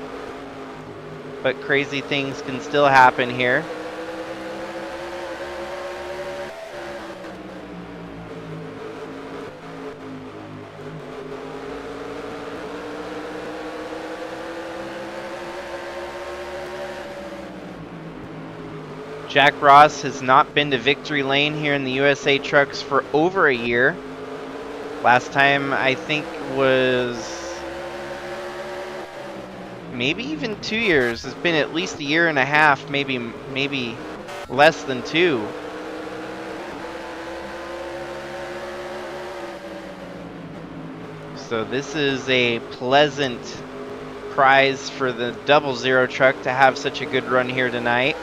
But crazy things can still happen here. Jack Ross has not been to victory lane here in the USA Trucks for over a year. Last time I think was maybe even 2 years. It's been at least a year and a half, maybe less than 2. So this is a pleasant prize for the 00 truck to have such a good run here tonight.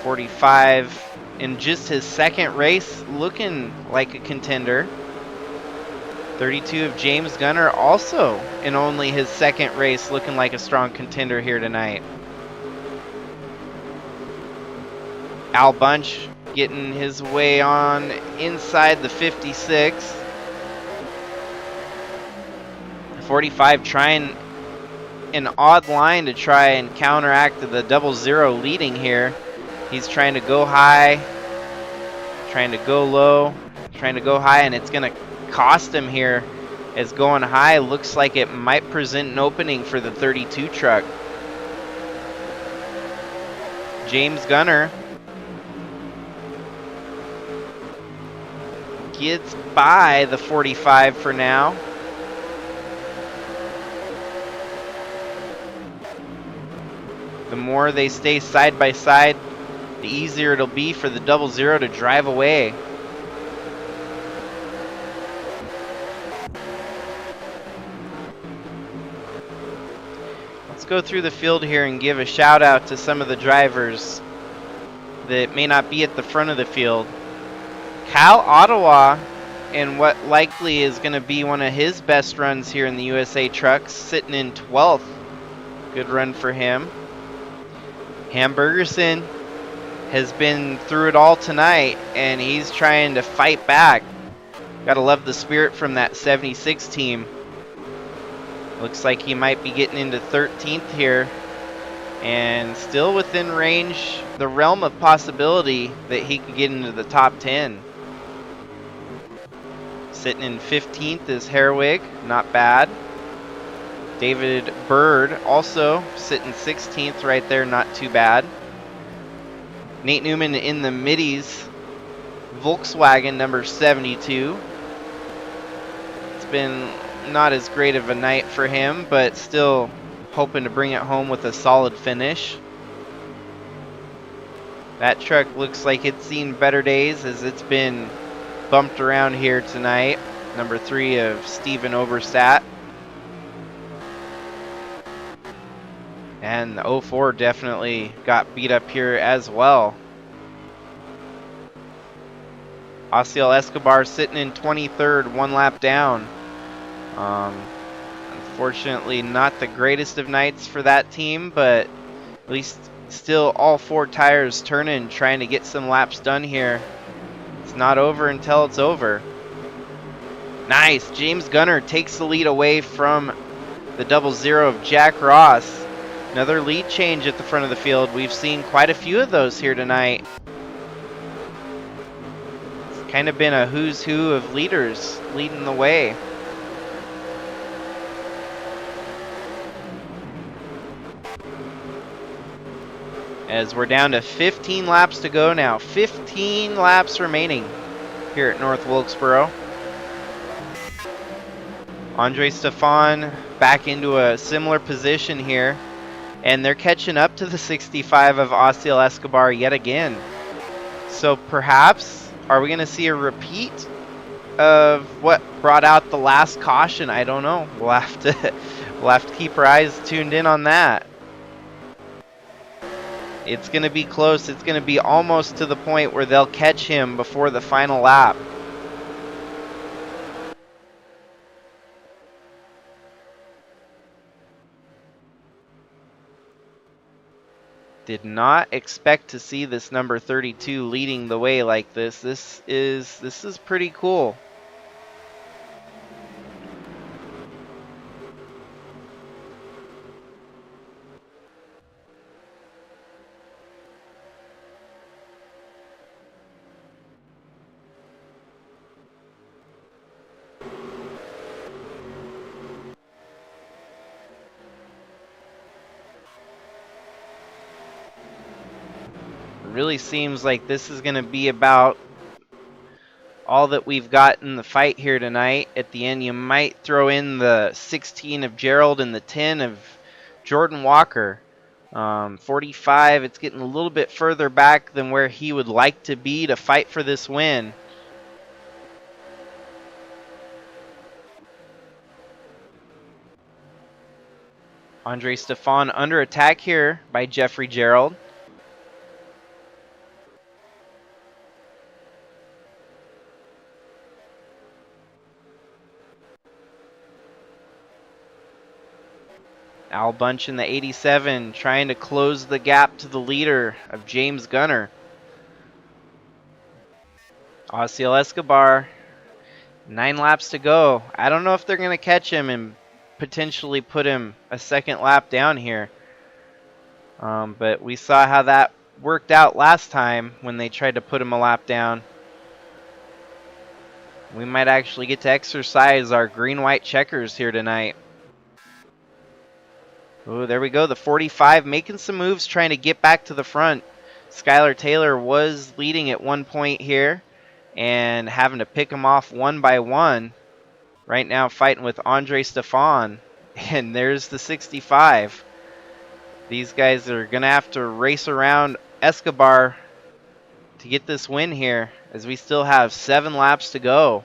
45 in just his second race, looking like a contender. 32 of James Gunner, also in only his second race, looking like a strong contender here tonight. Al Bunch getting his way on inside the 56. 45 trying an odd line to try and counteract the 00 leading here. He's trying to go high, trying to go low, trying to go high, and it's going to cost him here, as going high looks like it might present an opening for the 32 truck. James Gunner gets by the 45 for now. The more they stay side by side, the easier it'll be for the 00 to drive away. Let's go through the field here and give a shout out to some of the drivers that may not be at the front of the field. Cal Ottawa, in what likely is going to be one of his best runs here in the USA Trucks, sitting in 12th. Good run for him. Hamburgerson has been through it all tonight, and he's trying to fight back. Gotta love the spirit from that 76 team. Looks like he might be getting into 13th here, and still within range, the realm of possibility that he could get into the top 10. Sitting in 15th is Herwig, not bad. David Bird also sitting 16th right there, not too bad. Nate Newman in the middies, Volkswagen number 72. It's been not as great of a night for him, but still hoping to bring it home with a solid finish. That truck looks like it's seen better days, as it's been bumped around here tonight. Number 3 of Steven Oberstadt. And the 04 definitely got beat up here as well. Osiel Escobar sitting in 23rd, 1 lap down. Unfortunately, not the greatest of nights for that team, but at least still all 4 tires turning, trying to get some laps done here. It's not over until it's over. Nice. James Gunner takes the lead away from the 00 of Jack Ross. Another lead change at the front of the field. We've seen quite a few of those here tonight. It's kind of been a who's who of leaders leading the way. As we're down to 15 laps to go now. 15 laps remaining here at North Wilkesboro. Andre Stefan back into a similar position here. And they're catching up to the 65 of Osiel Escobar yet again. So perhaps, are we going to see a repeat of what brought out the last caution? I don't know. We'll have to keep our eyes tuned in on that. It's going to be close. It's going to be almost to the point where they'll catch him before the final lap. Did not expect to see this number 32 leading the way like this. This is pretty cool. Really seems like this is going to be about all that we've got in the fight here tonight. At the end, you might throw in the 16 of Gerald and the 10 of Jordan Walker. 45, it's getting a little bit further back than where he would like to be to fight for this win. Andre Stefan under attack here by Jeffrey Gerald. Al Busch in the 87 trying to close the gap to the leader of James Gunner. Osiel Escobar, 9 laps to go. I don't know if they're going to catch him and potentially put him a second lap down here. But we saw how that worked out last time when they tried to put him a lap down. We might actually get to exercise our green-white checkers here tonight. Oh, there we go. The 45 making some moves, trying to get back to the front. Skylar Taylor was leading at one point here and having to pick him off one by one. Right now fighting with Andre Stefan. And there's the 65. These guys are going to have to race around Escobar to get this win here, as we still have 7 laps to go.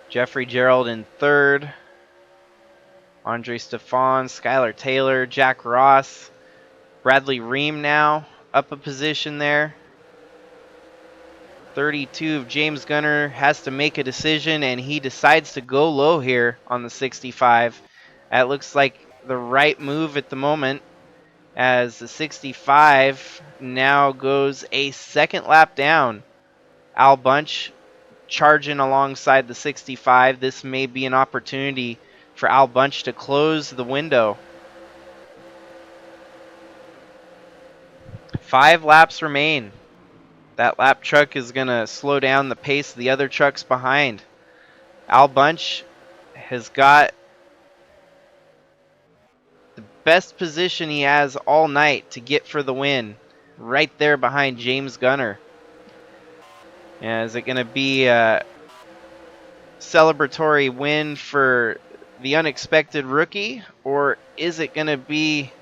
Jeffrey Gerald in third. Andre Stefan, Skylar Taylor, Jack Ross. Bradley Ream now up a position there. 32 of James Gunner has to make a decision, and he decides to go low here on the 65. That looks like the right move at the moment, as the 65 now goes a second lap down. Al Busch charging alongside the 65. This may be an opportunity for Al Busch to close the window. 5 laps remain. That lap truck is going to slow down the pace of the other trucks behind. Al Busch has got the best position he has all night to get for the win, right there behind James Gunner. Is it going to be a celebratory win for the unexpected rookie, or is it going to be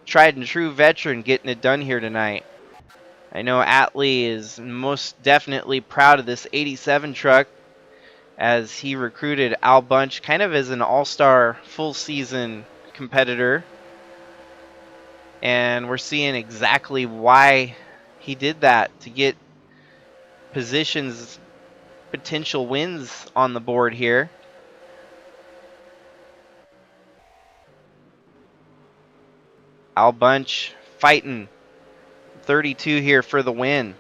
tried and true veteran getting it done here tonight? I know Atley is most definitely proud of this 87 truck, as he recruited Al Busch kind of as an all-star full season competitor. And we're seeing exactly why he did that, to get positions, potential wins on the board here. Al Busch fighting 32 here for the win.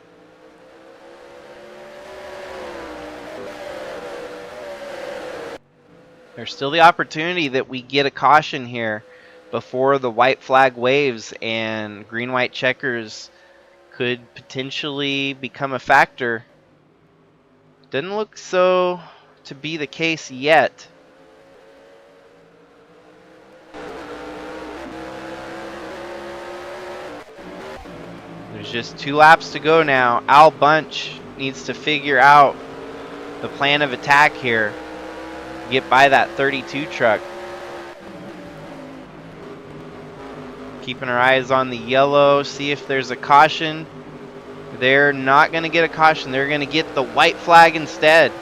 There's still the opportunity that we get a caution here before the white flag waves, and green-white checkers could potentially become a factor. Doesn't look so to be the case yet. There's just 2 laps to go now. Al Busch needs to figure out the plan of attack here. Get by that 32 truck. Keeping our eyes on the yellow, see if there's a caution. They're not going to get a caution. They're going to get the white flag instead.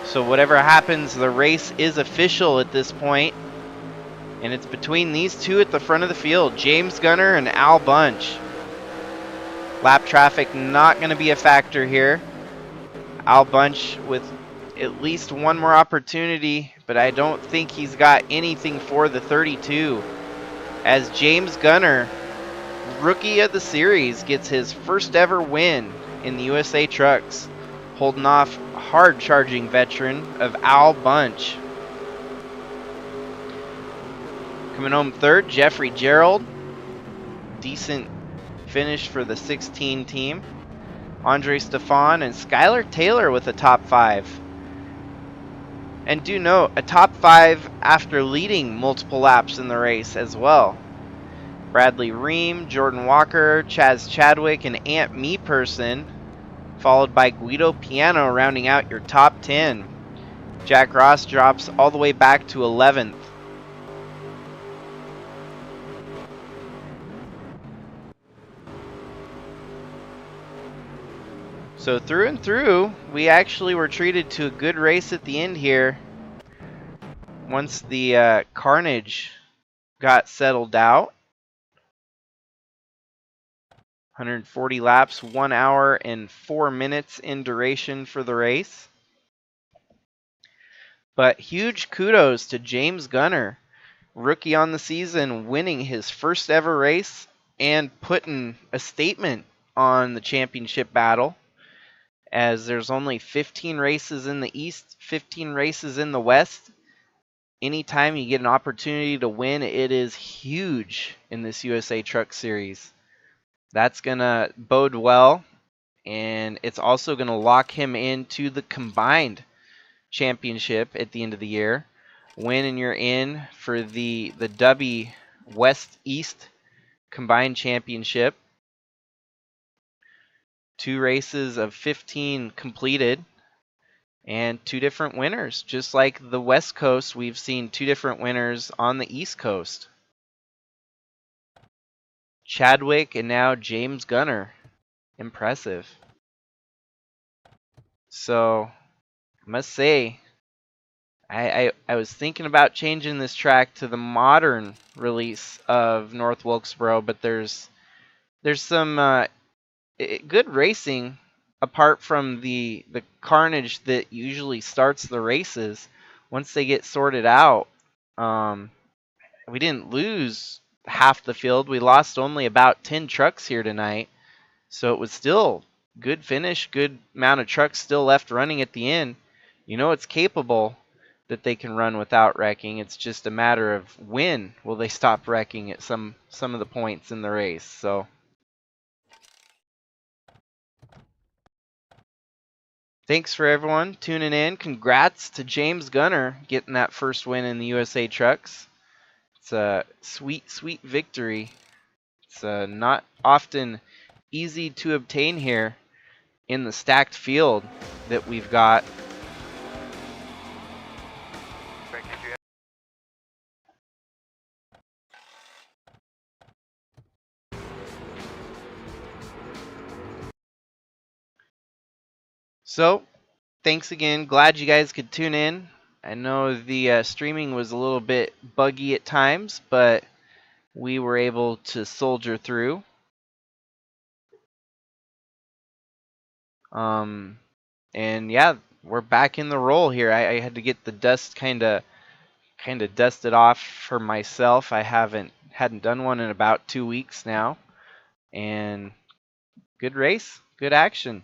So whatever happens, the race is official at this point. And it's between these two at the front of the field, James Gunner and Al Busch. Lap traffic not going to be a factor here. Al Busch with at least one more opportunity, but I don't think he's got anything for the 32. As James Gunner, rookie of the series, gets his first ever win in the USA Trucks, holding off hard charging veteran of Al Busch. Coming home third, Jeffrey Gerald. Decent finish for the 16 team. Andre Stefan and Skylar Taylor with a top 5. And do note, a top 5 after leading multiple laps in the race as well. Bradley Ream, Jordan Walker, Chadwick, and Ant Meeperson, followed by Guido Piano rounding out your top 10. Jack Ross drops all the way back to 11th. So through and through, we actually were treated to a good race at the end here. Once the carnage got settled out. 140 laps, 1 hour and 4 minutes in duration for the race. But huge kudos to James Gunner, rookie on the season, winning his first ever race and putting a statement on the championship battle, as there's only 15 races in the East, 15 races in the West. Anytime you get an opportunity to win, it is huge in this USA Truck Series. That's going to bode well, and it's also going to lock him into the combined championship at the end of the year. Win and you're in for the W West East combined championship. 2 races of 15 completed and 2 different winners. Just like the West Coast, we've seen 2 different winners on the East Coast. Chadwick and now James Gunner. Impressive. So, I must say, I was thinking about changing this track to the modern release of North Wilkesboro, but there's some good racing apart from the carnage that usually starts the races. Once they get sorted out, we didn't lose half the field. We lost only about 10 trucks here tonight, so it was still good finish, good amount of trucks still left running at the end. You know it's capable that they can run without wrecking. It's just a matter of when will they stop wrecking at some of the points in the race. So thanks for everyone tuning in. Congrats to James Gunner getting that first win in the USA Trucks. It's a sweet, sweet victory. It's not often easy to obtain here in the stacked field that we've got. So, thanks again. Glad you guys could tune in. I know the streaming was a little bit buggy at times, but we were able to soldier through. And yeah, we're back in the roll here. I had to get the dust kind of dusted off for myself. I hadn't done one in about 2 weeks now, and good race, good action.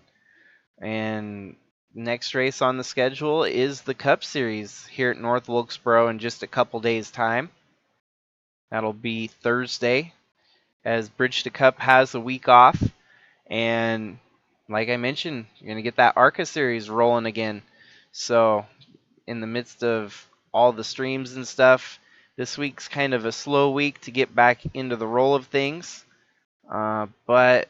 And next race on the schedule is the Cup Series here at North Wilkesboro in just a couple days' time. That'll be Thursday, as Bridge to Cup has a week off. And like I mentioned, you're going to get that ARCA Series rolling again. So in the midst of all the streams and stuff, this week's kind of a slow week to get back into the roll of things. But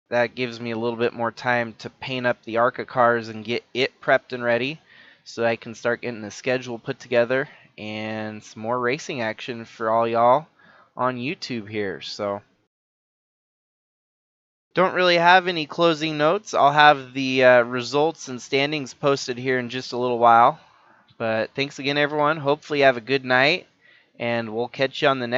that gives me a little bit more time to paint up the ARCA cars and get it prepped and ready so I can start getting the schedule put together and some more racing action for all y'all on YouTube here. So don't really have any closing notes. I'll have the results and standings posted here in just a little while. But thanks again, everyone. Hopefully you have a good night, and we'll catch you on the next